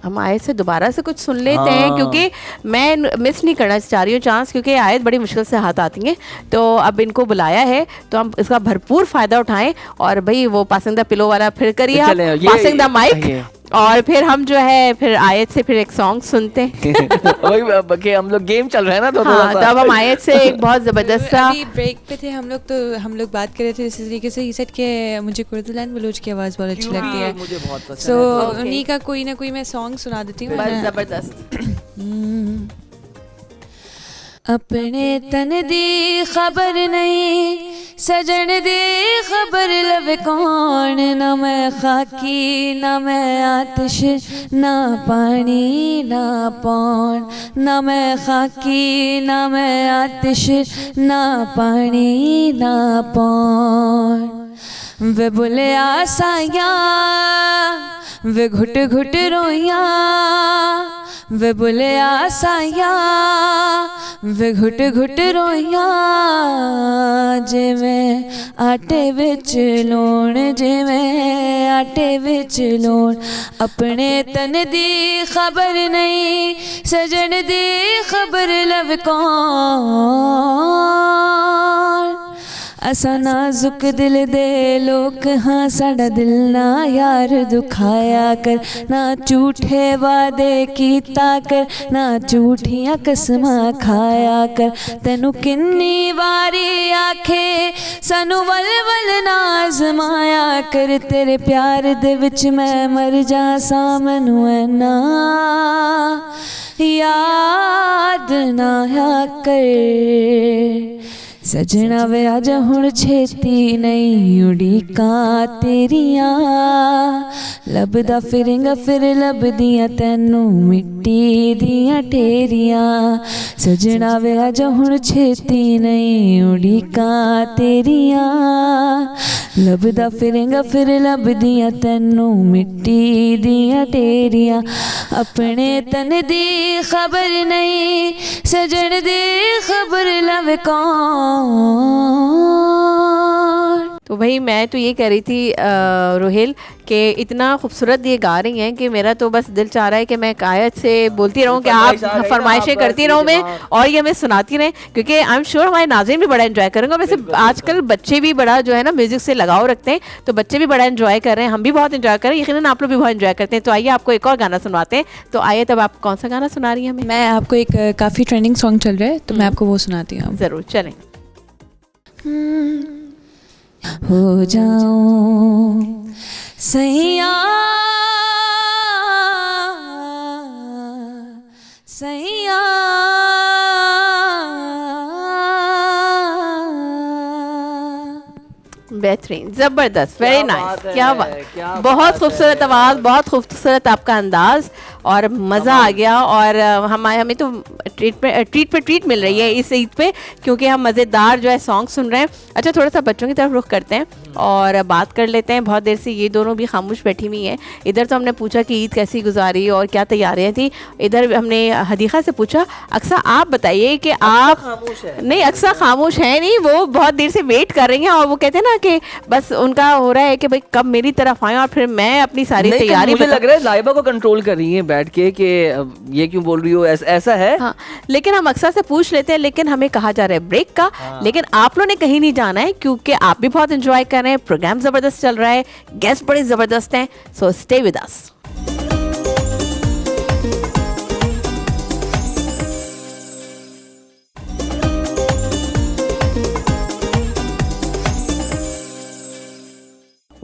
हम आयत से दोबारा से कुछ सुन लेते हैं, क्योंकि मैं मिस नहीं करना चाह रही हूँ चांस, क्योंकि आयत बड़ी मुश्किल से हाथ आती हैं। तो अब इनको बुलाया है तो हम इसका भरपूर फ़ायदा उठाएं। और भाई वो पासिंग द पिलो वाला फिर करिए आप, पासिंग द माइक, और फिर हम जो है फिर आयत से फिर एक सॉन्ग सुनते हैं। वही हम लोग गेम चल रहा है ना, तो हाँ, तो अब हम आयत से एक बहुत ज़बरदस्त सा ब्रेक पे थे हम लोग, तो हम लोग बात कर रहे थे इसी तरीके से। ये सेट के मुझे कुर्दुलैन बलूच की आवाज़ बहुत अच्छी लगती है, मुझे बहुत पसंद सो उन्हीं का कोई ना कोई मैं सॉन्ग सुना देती हूँ। ज़बरदस्त। अपने तन दी खबर नहीं, सजन दी खबर लव कौन, ना मैं खाकी ना मैं आतिश, ना पानी ना पौन, ना मैं खाकी ना मैं आतिश, ना पानी ना पौन। वे बोले आसाया, वे घुट घुट रोया, वे बोले आसाया, वे घुट घुट रोया, जिवें आटे विच लूण, जिवें आटे विच लूण। अपने तन दी खबर नहीं, सजन दी खबर लव कौन। असा नाजुक दिल दे लोग हाँ, साड़ा दिल ना यार दुखाया कर, ना झूठे वादे कीता कर, ना झूठियां कसमां खाया कर। तेनू किन्नी वारी आखे सानू वल वल ना आजमाया कर, तेरे प्यार दे विच मैं मर जासां, मैनू ऐना याद ना आया कर। सजना वे आज हुण छेती नहीं, उड़ीकां तेरियां लभदा फिरेंगा फिर लभदियां तैनू मिट्टी दियां ढेरियां। सजना वे आज हुण छेती नहीं, उड़ीकां तेरियां लभदा फिरेंगा फिर लभदियां तैनू मिट्टी दियां ढेरियां। अपने तन दी खबर नहीं, सजन दी खबर लव कौन। तो भाई मैं तो ये कह रही थी रोहिल कि इतना खूबसूरत ये गा रही हैं कि मेरा तो बस दिल चाह रहा है कि मैं आयत से बोलती रहूं कि आप फरमाइशें करती रहूं मैं, और ये हमें सुनाती रहें, क्योंकि आई एम श्योर हमारे नाज़रीन भी बड़ा एंजॉय करेंगे। वैसे आजकल बच्चे भी बड़ा जो है ना म्यूज़िक से लगाव रखते हैं, तो बच्चे भी बड़ा एंजॉय कर रहे हैं, हम भी बहुत एंजॉय कर रहे हैं, यकीनन आप लोग भी बहुत एंजॉय करते हैं। तो आइए आपको एक और गाना सुनवाते हैं। तो आइए, तब आप कौन सा गाना सुना रही हैं हमें? मैं आपको एक काफ़ी ट्रेंडिंग सॉन्ग चल रहा है, तो मैं आपको वो सुनाती हूँ। ज़रूर, चलें। हो जाऊं सैया सैया, बेहतरीन, ज़बरदस्त, वेरी नाइस, क्या बात, बहुत खूबसूरत आवाज़, बहुत खूबसूरत आपका अंदाज़, और मज़ा आ गया। और हमें तो ट्रीट पे ट्रीट मिल रही है इस ईद पे, क्योंकि हम मज़ेदार जो है सॉन्ग सुन रहे हैं। अच्छा, थोड़ा सा बच्चों की तरफ रुख करते हैं और बात कर लेते हैं। बहुत देर से ये दोनों भी खामोश बैठी हुई हैं। इधर तो हमने पूछा कि ईद कैसी गुजारी और क्या तैयारियाँ थी, इधर हमने हदीक़ा से पूछा, अक्सा आप बताइए कि आप नहीं, अक्सा खामोश है नहीं, वो बहुत देर से वेट कर रही हैं, और वो कहते हैं ना कि बस उनका हो रहा है कि भाई कब मेरी तरफ आए और फिर मैं अपनी सारी तैयारी। मुझे लग रहा है लाइबा को कंट्रोल कर रही हैं बैठ के कि ये क्यों बोल रही हो, ऐसा है। हाँ, लेकिन हम अक्सर से पूछ लेते हैं, लेकिन हमें कहा जा रहा है ब्रेक का। लेकिन आप लोगों ने कहीं नहीं जाना है, क्योंकि आप भी बहुत एंजॉय कर रहे हैं, प्रोग्राम ज़बरदस्त चल रहा है, गेस्ट बड़े ज़बरदस्त हैं, so stay with us.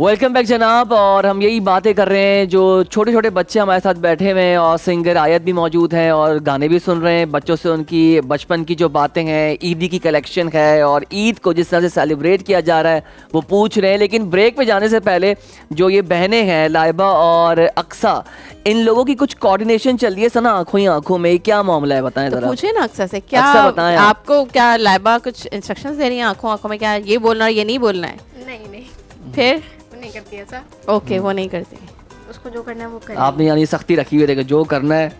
Welcome back जनाब। और हम यही बातें कर रहे हैं, जो छोटे छोटे बच्चे हमारे साथ बैठे हुए हैं और सिंगर आयत भी मौजूद हैं और गाने भी सुन रहे हैं। बच्चों से उनकी बचपन की जो बातें हैं, ईदी की कलेक्शन है और ईद को जिस तरह से सेलिब्रेट किया जा रहा है वो पूछ रहे हैं। लेकिन ब्रेक पे जाने से पहले जो ये बहनें हैं लाइबा और अक्सा, इन लोगों की कुछ कोऑर्डिनेशन चल रही है सना आंखों ही आंखों में, क्या मामला है बताएं जरा। पूछे ना अक्सा से, क्या बताएं आपको, क्या लाइबा कुछ इंस्ट्रक्शंस दे रही है आंखों आंखों में, क्या ये बोलना है ये नहीं बोलना है? नहीं फिर नहीं करती ऐसा। ओके वो नहीं करती, उसको जो करना है वो करे। आपने यानी सख्ती रखी हुई है, जो करना है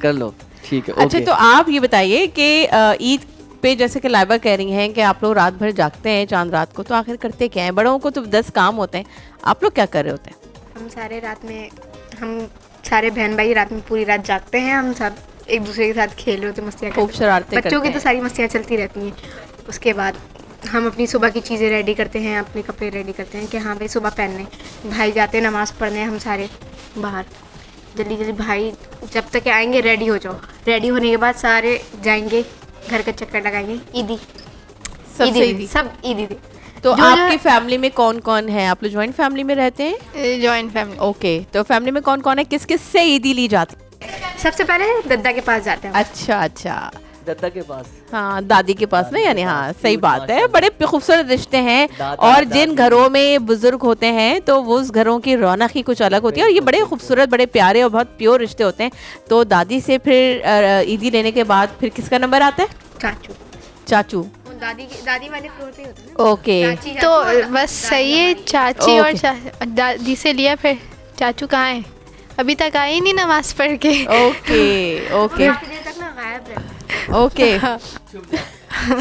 कर लो, ठीक है। अच्छा तो आप ये बताइए कि ईद पे जैसे कि लाइबा कह रही हैं कि आप लोग रात भर जागते हैं चांद रात को, तो आखिर करते क्या हैं? बड़ों को तो 10 काम होते हैं, आप लोग क्या कर रहे होते हैं? हम सारे बहन भाई रात में पूरी रात जागते हैं। हम सब एक दूसरे के साथ खेल रहे होते, मस्तियाँ खूब शरारतें बच्चों की तो सारी मस्तियाँ चलती रहती हैं। उसके बाद हम अपनी सुबह की चीज़ें रेडी करते हैं, अपने कपड़े रेडी करते हैं कि हाँ भाई सुबह पहनने। भाई जाते हैं नमाज़ पढ़ने, हम सारे बाहर जल्दी जल्दी भाई जब तक आएंगे रेडी हो जाओ। रेडी होने के बाद सारे जाएंगे घर का चक्कर लगाएंगे। ईदी सब ईदी। तो आपकी फैमिली में कौन कौन है? आप लोग जॉइंट फैमिली में रहते हैं? Joint family. ओके, तो फैमिली में कौन कौन है, किस किस से ईदी ली जाती? सबसे पहले दद्दा के पास जाते हैं। अच्छा, दद्दा के पास, हाँ दादी के पास ना, यानी हाँ सही बात है। बड़े खूबसूरत रिश्ते हैं और जिन घरों में बुजुर्ग होते हैं तो वो उस घरों की रौनक ही कुछ अलग होती है और ये बड़े खूबसूरत, बड़े प्यारे और बहुत प्योर रिश्ते होते हैं। तो दादी से फिर ईदी लेने के बाद फिर किसका नंबर आता है? चाचू। दादी वाले फ्लोर पे होते हैं। ओके, तो बस सही है। चाची और दादी से लिया, फिर चाचू कहाँ है? अभी तक आए नहीं नमाज पढ़ के। ओके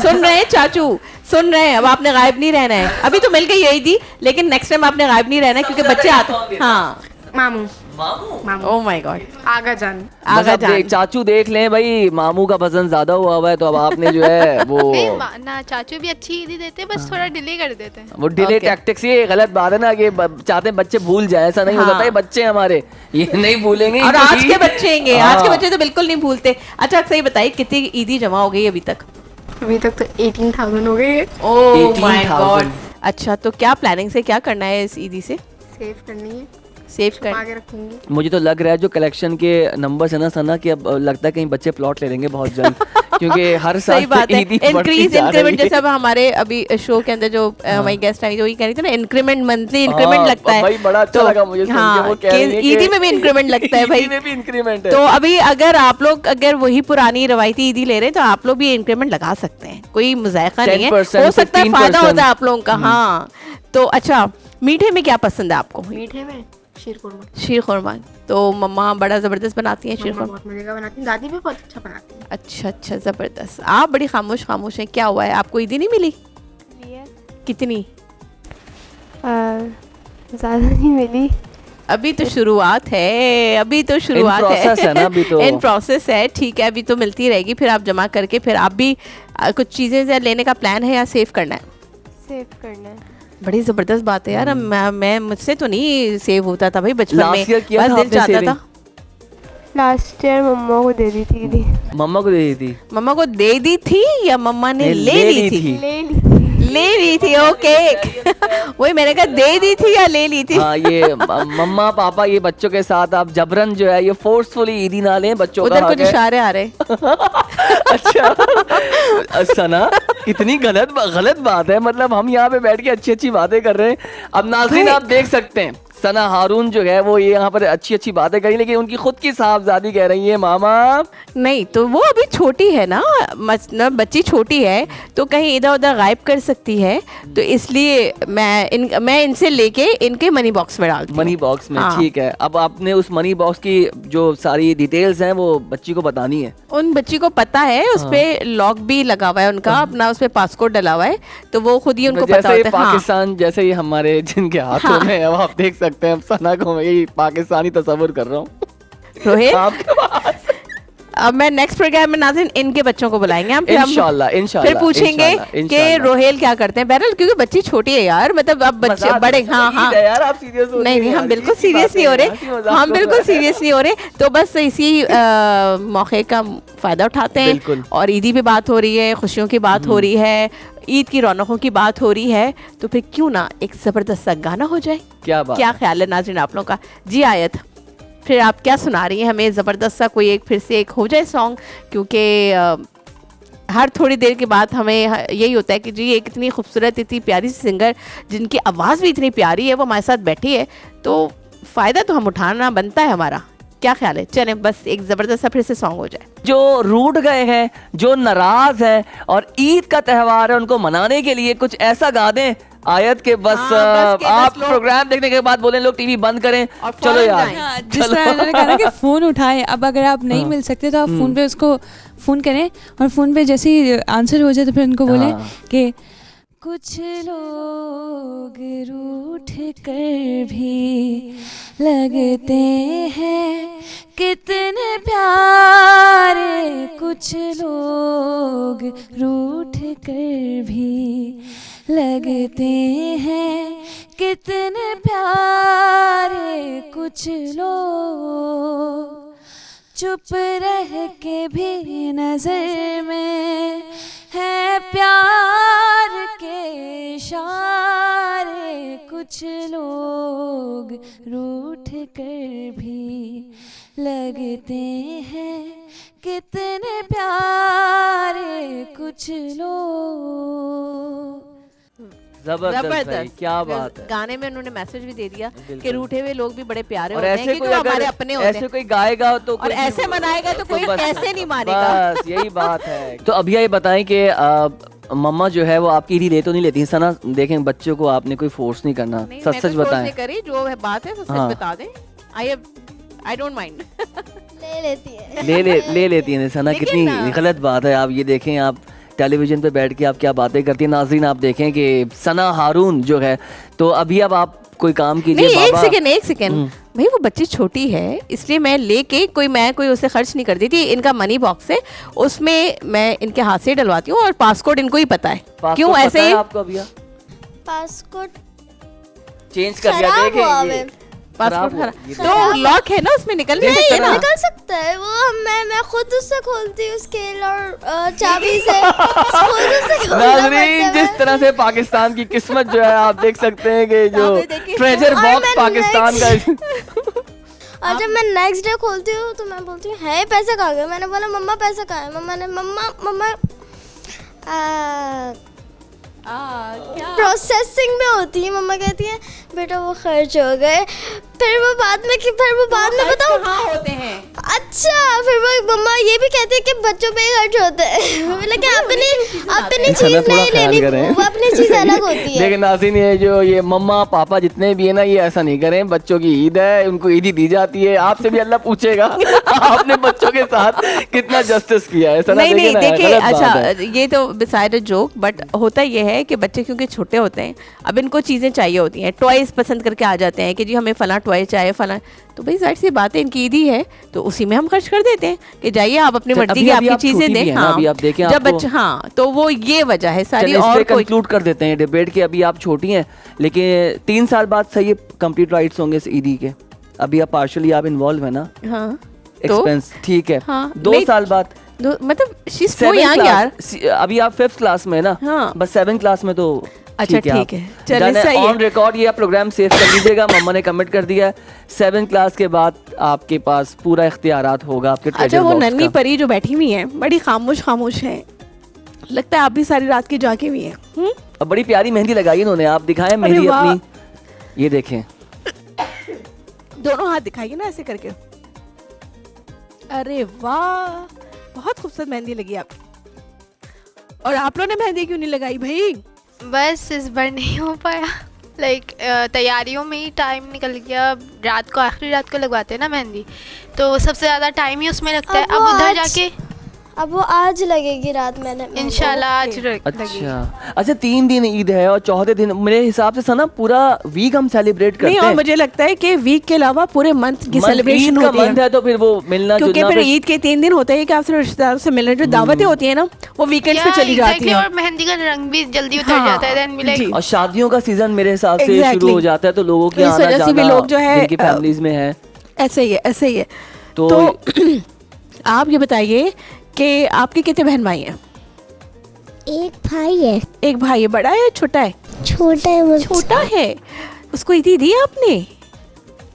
सुन रहे हैं चाचू, सुन रहे हैं। अब आपने गायब नहीं रहना है, अभी तो मिल गई यही थी, लेकिन नेक्स्ट टाइम आपने गायब नहीं रहना है क्योंकि बच्चे आते हैं। हाँ मामू। ओह माय गॉड, आगा जान। चाचू देख लें भाई, मामू का वजन ज्यादा हुआ है तो अब आपने जो है वो ना, चाचू भी अच्छी ईदी देते हैं, बस थोड़ा डिले कर देते हैं। वो डिले टैक्टिक्स, ये गलत बात है ना कि चाहते हैं बच्चे भूल जाए, ऐसा नहीं हो सकता है। बच्चे हमारे ये नहीं भूलेंगे और आज के बच्चे हैं, आज के बच्चे तो बिल्कुल नहीं भूलते। अच्छा सही बताइए, कितनी ईदी जमा हो गई अभी तक? अभी तक तो 18,000 हो गई है। Oh my God. अच्छा तो क्या प्लानिंग से क्या करना है इस ईदी से? सेव करनी है, सेव कर आगे रखूंगी। मुझे तो लग रहा है जो कलेक्शन के नंबर्स है ना सना, कि अब लगता है कहीं बच्चे प्लॉट ले लेंगे बहुत जल्द क्योंकि हर साल सही बात है। इंक्रीज इंक्रीमेंट, जैसे अब हमारे अभी शो के अंदर जो हमारी गेस्ट आई, जो ये कह रही थी ना, इंक्रीमेंट मंथली इंक्रीमेंट लगता है। भाई बड़ा अच्छा लगा मुझे सुन के, वो कह रही है ईदी में भी इंक्रीमेंट लगता है भाई। ईदी में भी इंक्रीमेंट है। तो अभी अगर आप लोग वही पुरानी रवायती ईदी ले रहे हैं तो आप लोग भी इंक्रीमेंट लगा सकते हैं, कोई मुजायका नहीं है, हो सकता है फायदा होता है आप लोगों का। हाँ तो अच्छा, मीठे में क्या पसंद है आपको? मीठे में शीर खुरमा। तो मम्मा बड़ा जबरदस्त बनाती हैं शीर खुरमा? बहुत मजे का बनाती हैं, दादी भी बहुत अच्छा बनाती है। अच्छा जबरदस्त। आप बड़ी खामोश हैं, क्या हुआ है? आपको ईदी नहीं मिली? कितनी? ज़्यादा नहीं मिली। अभी तो शुरुआत है, अभी तो शुरुआत है ना, अभी तो इन प्रोसेस है। ठीक है, अभी तो मिलती रहेगी, फिर आप जमा करके फिर आप भी कुछ चीज़ें लेने का प्लान है या सेव करना है? सेव करना है। बड़ी जबरदस्त बात है यार। मैं मुझसे तो नहीं सेव होता था भाई बचपन में, बस दिल चाहता था। लास्ट ईयर मम्मा को दे दी थी। मम्मा को दे दी थी? मम्मा को दे दी थी या मम्मा ने ले ली थी? ले ली थी। ओके वही मैंने कहा, दे दी थी या ले ली थी? हाँ, ये मम्मा पापा ये बच्चों के साथ आप जबरन जो है ये फोर्सफुली ईदी ना लें बच्चों का। उधर कुछ इशारे आ रहे। अच्छा सना, कितनी गलत बात है। मतलब हम यहाँ पे बैठ के अच्छी अच्छी बातें कर रहे हैं। अब नाज़रीन आप देख सकते हैं सना हारून जो है वो ये यहाँ पर अच्छी अच्छी बातें करी, लेकिन उनकी खुद की साहबजादी कह रही है मामा नहीं। तो वो अभी छोटी है ना, मतलब बच्ची छोटी है तो कहीं इधर उधर गायब कर सकती है, तो इसलिए मैं इनसे लेके इनके मनी बॉक्स में डालती हूँ। मनी बॉक्स में? हाँ। ठीक है, अब आपने उस मनी बॉक्स की जो सारी डिटेल्स हैं वो बच्ची को बतानी है। उन बच्ची को पता है, उस पे लॉक भी लगा हुआ है उनका, अपना उस पे पासकोड डला हुआ है, तो वो खुद ही उनको पता होता है। पाकिस्तान जैसे ही हमारे जिनके हाथों में है, आप देख सकते हैं सना को मैं यही पाकिस्तानी तस्वीर कर रहा हूँ। रोहित अब मैं नेक्स्ट प्रोग्राम में नाज़रीन इनके बच्चों को बुलाएंगे हम, इंशाल्लाह फिर पूछेंगे कि रोहेल क्या करते हैं। बहरहाल क्योंकि बच्ची छोटी है यार, मतलब अब बच्चे बड़े, हाँ यार आप सीरियस हो नहीं हम बिल्कुल सीरियस नहीं हो रहे, हम बिल्कुल सीरियस नहीं हो रहे। तो बस इसी मौके का फ़ायदा उठाते हैं और ईदी पे बात हो रही है, खुशियों की बात हो रही है, ईद की रौनकों की बात हो रही है, तो फिर क्यों ना एक ज़बरदस्त सा गाना हो जाए। क्या बात, क्या ख्याल है नाज़रीन आप लोगों का? जी आयत, फिर आप क्या सुना रही हैं हमें? ज़बरदस्त सा कोई एक फिर से एक हो जाए सॉन्ग, क्योंकि हर थोड़ी देर के बाद हमें यही होता है कि जी एक इतनी खूबसूरत, इतनी प्यारी सी सिंगर जिनकी आवाज़ भी इतनी प्यारी है, वो हमारे साथ बैठी है, तो फ़ायदा तो हम उठाना बनता है हमारा। क्या ख्याल है? चलें बस एक ज़बरदस्त सा फिर से सॉन्ग हो जाए। जो रूठ गए हैं, जो नाराज़ हैं और ईद का त्यौहार है, उनको मनाने के लिए कुछ ऐसा गा दें आयत के बस, आप प्रोग्राम देखने के बाद बोले लोग टीवी बंद करें और चलो यार। जिस तरह उन्होंने कहा ना कि फ़ोन उठाएं, अब अगर आप नहीं मिल सकते तो आप फ़ोन पे उसको फ़ोन करें और फ़ोन पे जैसे ही आंसर हो जाए तो फिर उनको बोलें कि कुछ लोग रूठ कर भी लगते हैं कितने प्यारे, कुछ लोग रूठ कर भी लगते हैं कितने प्यारे, कुछ लोग चुप रह के भी नजर में है प्यार के इशारे, कुछ लोग रूठ कर भी लगते हैं कितने प्यारे, कुछ लोग। जबरदस्त भाई, क्या बात है। गाने में उन्होंने मैसेज भी दे दिया कि रूठे हुए लोग भी बड़े प्यारे होते हैं, क्योंकि हमारे अपने होते हैं। ऐसे कोई गाएगा तो और ऐसे मनाएगा तो कोई कैसे नहीं मानेगा। बस यही बात है। तो अभी ये बताएं कि मम्मा जो है वो आपकी ईदी ले तो नहीं लेती सना? देखें बच्चों को आपने कोई फोर्स नहीं करना, सच सच बताएं। नहीं करी, जो है बात है वो सच बता दें। I don't mind. ले लेती है, ले लेती है सना, कितनी गलत बात है। आप ये देखें, आप टेलीविजन पे बैठ के आप क्या बातें करती हैं। नाज़रीन आप देखें कि सना हारून जो है, तो अभी अब आप कोई काम कीजिए। एक सेकेंड भाई, वो बच्ची छोटी है इसलिए मैं लेके मैं कोई उसे खर्च नहीं कर देती। इनका मनी बॉक्स है, उसमें मैं इनके हाथ से डलवाती हूँ और पासकोड इनको ही पता है। क्यों ऐसे ही आपको अभी पासकोड चेंज कर दिया? देखें पासपोर्ट तो लॉक है ना, उसमें निकल सकता है वो। मैं खुद उससे खोलती हूँ स्केल और चाबी से खुद उससे नाज़रीन जिस तरह से पाकिस्तान की किस्मत जो है आप देख सकते हैं कि जो ट्रेजर बॉक्स पाकिस्तान का। और जब मैं नेक्स्ट डे खोलती हूँ तो मैं बोलती हूँ है पैसे कहाँ गए? मैंने बोला मम्मा पैसे कहाँ है? मम्मा ने मम्मा प्रोसेसिंग में होती है। मम्मा कहती है बेटा वो खर्च हो गए। फिर वो बाद में बताओ कहाँ होते हैं। अच्छा, फिर वो मम्मा ये भी कहती है कि बच्चों पे ही खर्च होते हैं। लेकिन अपनी चीज नहीं लेनी, वो अपनी चीज अलग होती है। लेकिन नाज़रीन ये मम्मा पापा जितने भी है ना, ये ऐसा नहीं करें। बच्चों की ईद है, उनको ईदी दी जाती है। आपसे भी अल्लाह पूछेगा आपने बच्चों के साथ कितना जस्टिस किया है। नहीं देखिए, अच्छा ये तो बिसाइड जोक, बट होता ये है कि बच्चे क्योंकि छोटे होते हैं, अब इनको चीजें चाहिए होती हैं, टॉयज पसंद करके आ जाते हैं कि जी हमें फला टॉय चाहिए फला। तो भाई जाहिर सी बात है, इनकी ईदी है तो उसी में हम खर्च कर देते हैं कि जाइए आप अपनी मर्जी की आपकी चीजें दें। हाँ, अभी आप देखें जब बच्चे, हाँ तो वो ये वजह है सारी। और कंक्लूड कर देते हैं डिबेट के। अभी आप छोटी हैं, लेकिन 3 साल बाद सही कंप्लीट राइट्स होंगे इस ईदी के। अभी आप पार्शली आप इन्वॉल्व है ना। हाँ, एक्सपेंस ठीक है। 2 साल बाद मतलब she's so young यार। अभी आप 5th क्लास में है ना। हाँ। बस 7th क्लास में तो अच्छा ठीक है, चलिए सही है। ऑन रिकॉर्ड ये आप प्रोग्राम सेव कर लीजिएगा। मम्मा ने कमिट कर दिया है 7th क्लास के बाद आपके पास पूरा इख्तियारात होगा आपके ट्रेजर अच्छा, वो बॉक्स नन्ही का। परी जो बैठी हुई है बड़ी खामोश है, लगता है आप भी सारी रात की जागी हुई हैं। अब बड़ी प्यारी मेहंदी लगाई इन्होंने, आप दिखाएं मेहंदी अपनी। ये देखें, दोनों हाथ दिखाइए ना ऐसे करके। अरे वाह, बहुत खूबसूरत मेहंदी लगी आप। और आप लोगों ने मेहंदी क्यों नहीं लगाई भाई? बस इस बार नहीं हो पाया। तैयारियों में ही टाइम निकल गया। रात को, आखिरी रात को लगवाते हैं ना मेहंदी, तो सबसे ज़्यादा टाइम ही उसमें लगता है। अब उधर जाके अब वो आज लगेगी रात, मैंने इंशाल्लाह आज लगेगी। अच्छा 3 दिन ईद है और चौथे दिन मेरे हिसाब से सना पूरा वीक हम सेलिब्रेट करते हैं। नहीं, और मुझे लगता है कि वीक के अलावा पूरे मंथ की सेलिब्रेशन होती है। मंथ है तो फिर वो मिलना जुलना, क्योंकि फिर ईद के 3 दिन होते हैं कि आपसे रिश्तेदारों से मिलने, जो दावतें होती है ना वो वीकेंड पे चली जाती है, और मेहंदी का रंग भी जल्दी उतर जाता है, देन भी और शादियों का सीजन मेरे हिसाब से शुरू हो जाता है, तो लोगों की आना जाना भी लोग जो है जिनकी फैमिलीज में है, ऐसे ही है। तो आप ये बताइए कि आपके कितने बहन भाई हैं? एक भाई है। एक भाई है, बड़ा है या छोटा है? छोटा है मुझसे। छोटा है, उसको ईदी दी आपने?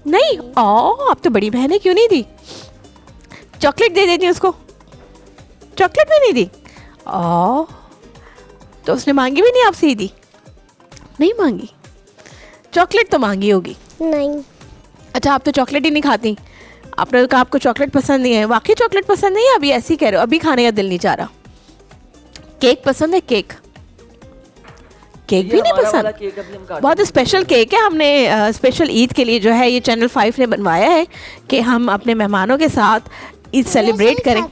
नहीं, आप तो बड़ी बहन है, क्यों नहीं दी? चॉकलेट दे देती उसको, चॉकलेट भी नहीं दी? तो उसने मांगी भी नहीं आपसे ईदी? नहीं मांगी? चॉकलेट तो मांगी होगी? नहीं। अच्छा, आप तो चॉकलेट ही नहीं खाती, आपने कहा आपको चॉकलेट पसंद नहीं है। वाकई चॉकलेट पसंद नहीं है? अभी ऐसे ही कह रहे हो, अभी खाने का दिल नहीं चाह रहा? केक पसंद है? केक भी नहीं पसंद? बहुत स्पेशल केक है, हमने स्पेशल ईद के लिए जो है ये चैनल 5 ने बनवाया है कि हम अपने मेहमानों के साथ ईद सेलिब्रेट करें।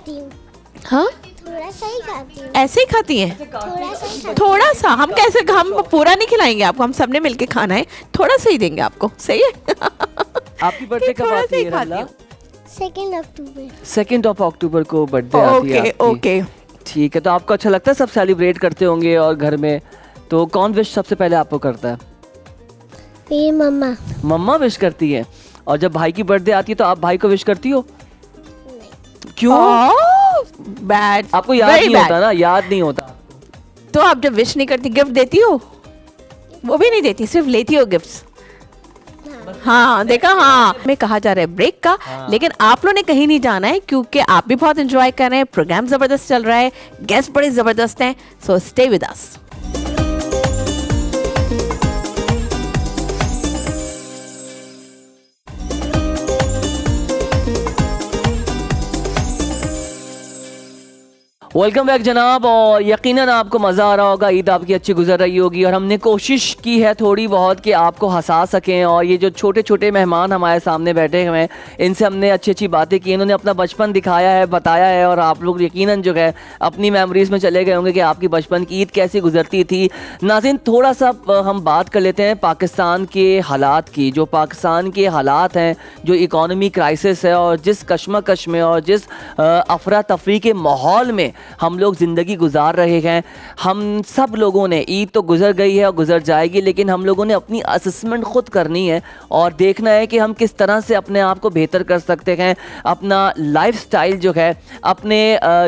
हाँ, थोड़ा सा ही खाती हूँ। ऐसे ही खाती हैं? थोड़ा सा? हम कैसे, हम पूरा नहीं खिलाएंगे आपको, हम सबने मिलके खाना है, थोड़ा सा ही देंगे आपको, सही है? आपकी बर्थडे कब आती है रमला? 2 अक्टूबर। 2 अक्टूबर को बर्थडे आती है आपकी। ओके, ठीक है। तो आपको अच्छा लगता है, सब सेलिब्रेट करते होंगे और घर में, तो कौन विश सबसे पहले आपको करता है? मेरी मम्मा। मम्मा विश करती है। और जब भाई की बर्थडे आती है तो आप भाई को विश करती हो? क्यों? बैड, आपको याद नहीं होता ना? याद नहीं होता तो आप जब विश नहीं करती, गिफ्ट देती हो? वो भी नहीं देती, सिर्फ लेती हो गिफ्ट्स? हाँ, देखा, हाँ में कहा जा रहा है ब्रेक का, लेकिन आप लोगों ने कहीं नहीं जाना है क्योंकि आप भी बहुत एंजॉय कर रहे हैं, प्रोग्राम जबरदस्त चल रहा है, गेस्ट बड़े जबरदस्त हैं, so stay with us. Welcome back जनाब। और यकीनन आपको मज़ा आ रहा होगा, ईद आपकी अच्छी गुजर रही होगी, और हमने कोशिश की है थोड़ी बहुत कि आपको हंसा सकें। और ये जो छोटे छोटे मेहमान हमारे सामने बैठे हुए हैं, इनसे हमने अच्छी अच्छी बातें की, इन्होंने अपना बचपन दिखाया है, बताया है, और आप लोग यकीनन जो है अपनी मेमोरीज़ में चले गए होंगे कि आपकी बचपन की ईद कैसी गुजरती थी। नाज़रीन, थोड़ा सा हम बात कर लेते हैं पाकिस्तान के हालात की। जो पाकिस्तान के हालात हैं, जो इकॉनमी क्राइसिस है, और जिस कश्मकश में और जिस अफरा तफरी के माहौल में हम लोग ज़िंदगी गुजार रहे हैं, हम सब लोगों ने, ईद तो गुजर गई है और गुजर जाएगी, लेकिन हम लोगों ने अपनी असेसमेंट ख़ुद करनी है और देखना है कि हम किस तरह से अपने आप को बेहतर कर सकते हैं। अपना लाइफस्टाइल जो है, अपने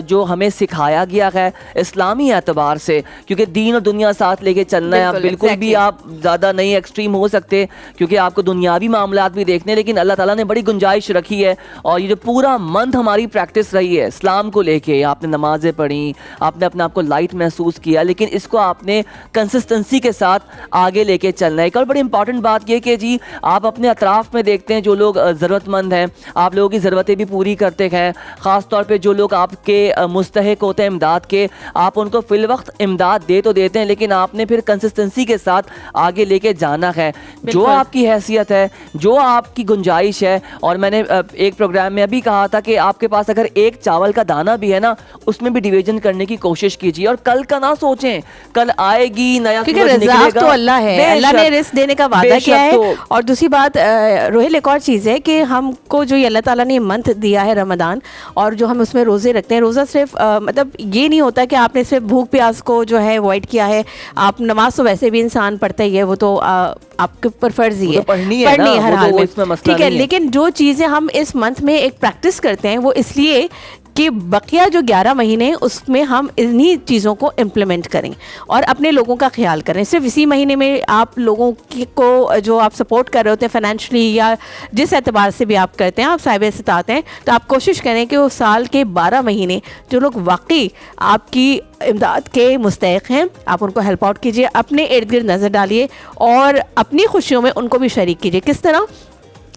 जो हमें सिखाया गया है इस्लामी एतबार से, क्योंकि दीन और दुनिया साथ लेके चलना है। आप बिल्कुल भी आप ज़्यादा नहीं एक्सट्रीम हो सकते, क्योंकि आपको दुनियावी मामलात भी देखने, लेकिन अल्लाह ताला ने बड़ी गुंजाइश रखी है। और ये जो पूरा मंथ हमारी प्रैक्टिस रही है इस्लाम को लेके, आपने नमाजें पढ़ी, आपने अपने आप को लाइट महसूस किया, लेकिन इसको आपने कंसिस्टेंसी के साथ आगे लेके चलना है। एक और बड़ी इंपॉर्टेंट बात ये कि जी आप अपने अतराफ़ में देखते हैं जो लोग ज़रूरतमंद हैं, आप लोगों की ज़रूरतें भी पूरी करते हैं, ख़ास तौर पे जो लोग आपके मुस्तहिक होते हैं इमदाद के, आप उनको फ़िल वक्त इमदाद दे तो देते हैं, लेकिन आपने फिर कंसिस्टेंसी के साथ आगे लेके जाना है। जो आपकी हैसियत है, जो आपकी गुंजाइश है, और मैंने एक प्रोग्राम में अभी कहा था कि आपके पास अगर एक चावल का दाना भी है ना, उसमें भी डिवीजन करने की कोशिश कीजिए, और कल का ना सोचें, कल आएगी नया सूरज निकलेगा। तो अल्लाह है, अल्लाह ने रिस्क देने का वादा किया है। और दूसरी बात रोहिल, एक और चीज़ है कि हमको जो अल्लाह ताला ने मंथ दिया है रमज़ान, और जो हम उसमें रोज़े रखते हैं, रोज़ा सिर्फ मतलब ये नहीं होता कि आपने सिर्फ भूख प्यास को जो है अवॉइड किया है। आप नमाज तो वैसे भी इंसान पढ़ता ही है, वो तो आपके ऊपर फर्ज ही है, पढ़नी है हर हाल में, ठीक है। लेकिन जो चीज़ें हम इस मंथ में एक प्रैक्टिस करते हैं, वो इसलिए कि बकिया जो 11 महीने उसमें हम इन्हीं चीज़ों को इम्प्लीमेंट करें और अपने लोगों का ख्याल करें। सिर्फ इसी महीने में आप लोगों को जो आप सपोर्ट कर रहे होते हैं फाइनेंशियली या जिस एतबार से भी आप करते हैं, आप साहिब इस्तात हैं, तो आप कोशिश करें कि वो साल के 12 महीने जो लोग वाकई आपकी इमदाद के मुस्तहिक हैं, आप उनको हेल्प आउट कीजिए, अपने इर्द गिर्द नज़र डालिए और अपनी खुशियों में उनको भी शरीक कीजिए। किस तरह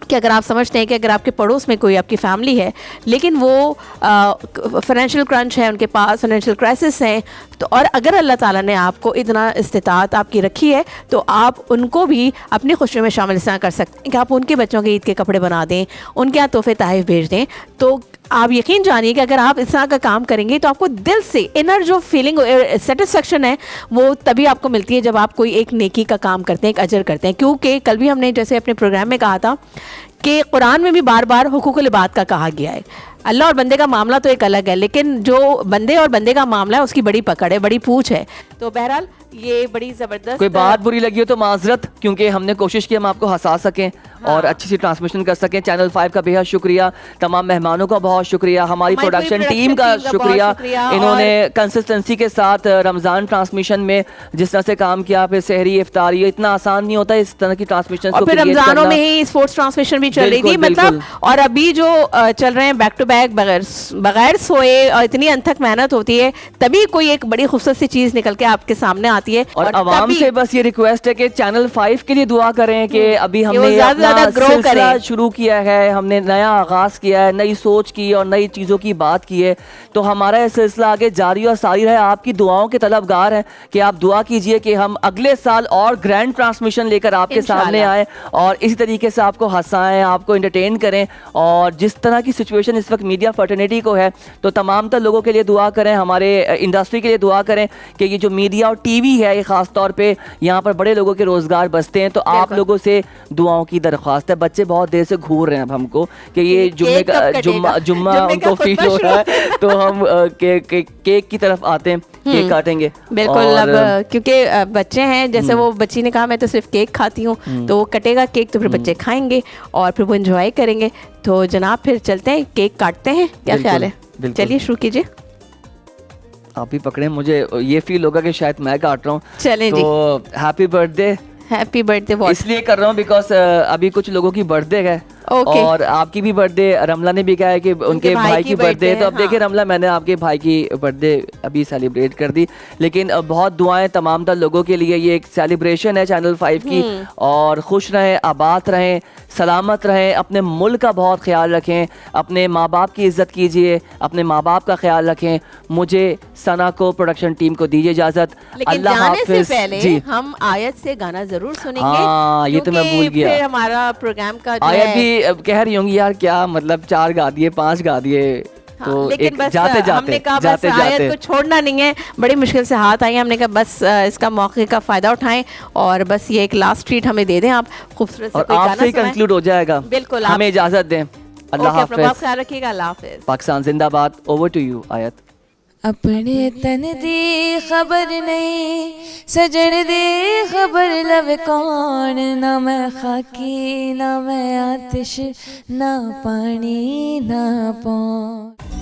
कि अगर आप समझते हैं कि अगर आपके पड़ोस में कोई आपकी फैमिली है, लेकिन वो फाइनेंशियल क्रंच है, उनके पास फाइनेंशियल क्राइसिस है, तो और अगर अल्लाह ताला ने आपको इतना इस्तिताअत आपकी रखी है, तो आप उनको भी अपनी खुशियों में शामिल इस तरह कर सकते हैं कि आप उनके बच्चों के ईद के कपड़े बना दें, उनके यहाँ तोहफे तहफ़ भेज दें। तो आप यकीन जानिए कि अगर आप इस तरह का काम करेंगे तो आपको दिल से इनर जो फीलिंग सेटिस्फेक्शन है वो तभी आपको मिलती है जब आप कोई एक नेकी का काम करते हैं, एक अजर करते हैं। क्योंकि कल भी हमने जैसे अपने प्रोग्राम में कहा था कि कुरान में भी बार बार हुकूकुल इबाद का कहा गया है। अल्लाह और बंदे का मामला तो एक अलग है, लेकिन जो बंदे और बंदे का मामला है उसकी बड़ी पकड़ है, बड़ी पूछ है। तो बहरहाल ये बड़ी ज़बरदस्त, कोई बात बुरी लगी हो तो माजरत, क्योंकि हमने कोशिश की हम आपको हंसा सकें और अच्छी सी ट्रांसमिशन कर सकें। चैनल 5 का बेहद शुक्रिया, तमाम मेहमानों का बहुत शुक्रिया, हमारी प्रोडक्शन टीम का शुक्रिया। इन्होंने कंसिस्टेंसी के साथ रमज़ान ट्रांसमिशन में जिस तरह से काम किया, फिर सहरी इफ्तारी, इतना आसान नहीं होता इस तरह की ट्रांसमिशन को। फिर रमज़ानों में ही स्पोर्ट्स ट्रांसमिशन भी चल रही थी, मतलब, और अभी जो चल रहे हैं बैक टू बैक बगैर सोए, और इतनी अनथक मेहनत होती है तभी कोई एक बड़ी खूबसूरत सी चीज़ निकल के आपके सामने आती है। और आवाम से बस ये रिक्वेस्ट है कि चैनल 5 के लिए दुआ करें कि अभी हमने अपना सिलसिला शुरू किया है, हमने नया आगाज किया है, नई सोच की और नई चीज़ों की बात की है, तो हमारा ये सिलसिला आगे जारी और सारी रहे। आपकी दुआओं के तलबगार हैं कि आप दुआ कीजिए कि हम अगले साल और ग्रैंड ट्रांसमिशन लेकर आपके सामने आए और इसी तरीके से आपको हंसाएं, आपको एंटरटेन करें। और जिस तरह की सिचुएशन इस वक्त मीडिया फर्टर्निटी को है, तो तमाम तर लोगों के लिए दुआ करें, हमारे इंडस्ट्री के लिए दुआ करें कि ये जो मीडिया और टीवी है, ये खास तौर पे यहाँ पर बड़े लोगों के रोजगार बसते हैं। तो आप लोगों से दुआओं की दरख्वास्त है। बच्चे बहुत देर से घूर रहे हैं अब हमको कि ये जुम्मा उनको फील हो रहा है, तो हम केक की तरफ आते हैं, केक काटेंगे। बिल्कुल, अब क्योंकि बच्चे हैं, जैसे वो बच्ची ने कहा मैं तो सिर्फ केक खाती हूँ, तो वो कटेगा केक, तो फिर बच्चे खाएंगे और फिर वो एंजॉय करेंगे। तो जनाब फिर चलते हैं, केक काटते हैं, क्या ख्याल है? चलिए शुरू कीजिए। आप ही पकड़े, मुझे ये फील होगा कि शायद मैं काट रहा हूँ। चलें जी। तो हैप्पी बर्थडे। हैप्पी बर्थडे इसलिए कर रहा हूँ बिकॉज अभी कुछ लोगों की बर्थडे है और आपकी भी बर्थडे, रमला ने भी कहा है कि उनके भाई की बर्थडे है। तो अब देखिए रमला, मैंने आपके भाई की बर्थडे अभी सेलिब्रेट कर दी, लेकिन बहुत दुआएं तमाम तर लोगों के लिए। ये एक सेलिब्रेशन है चैनल 5 की, और खुश रहें, आबाद रहें, सलामत रहें, अपने मुल्क का बहुत ख्याल रखें, अपने माँ बाप की इज्जत कीजिए, अपने माँ बाप का ख्याल रखें। मुझे, सना को, प्रोडक्शन टीम को दीजिए इजाजत। अल्लाह हाफिज़। से पहले हम आयत से गाना जरूर सुनेंगे। हाँ, ये तो मैं भूल गया। फिर हमारा प्रोग्राम का आयत भी कह रही होंगी यार क्या मतलब 4 गा दिए, 5 गा दिए। तो लेकिन बस जाते जाते हमने कहा बस आयत को छोड़ना नहीं है, बड़ी मुश्किल से हाथ आई, हमने कहा बस इसका मौके का फायदा उठाएं और बस ये एक लास्ट ट्रीट हमें दे दें आप, खूबसूरत से कोई गाना आपसे ही कंक्लूड हो जाएगा। बिल्कुल, हमें इजाजत दें। अल्लाह हाफिज़, ख्याल रखिएगा। अल्लाह हाफिज़। पाकिस्तान जिंदाबाद। ओवर टू यू आयत। अपने तन दी खबर नहीं, सजन दी खबर लव कौन, ना मैं खाकी ना मैं आतिश, ना पानी ना पौन।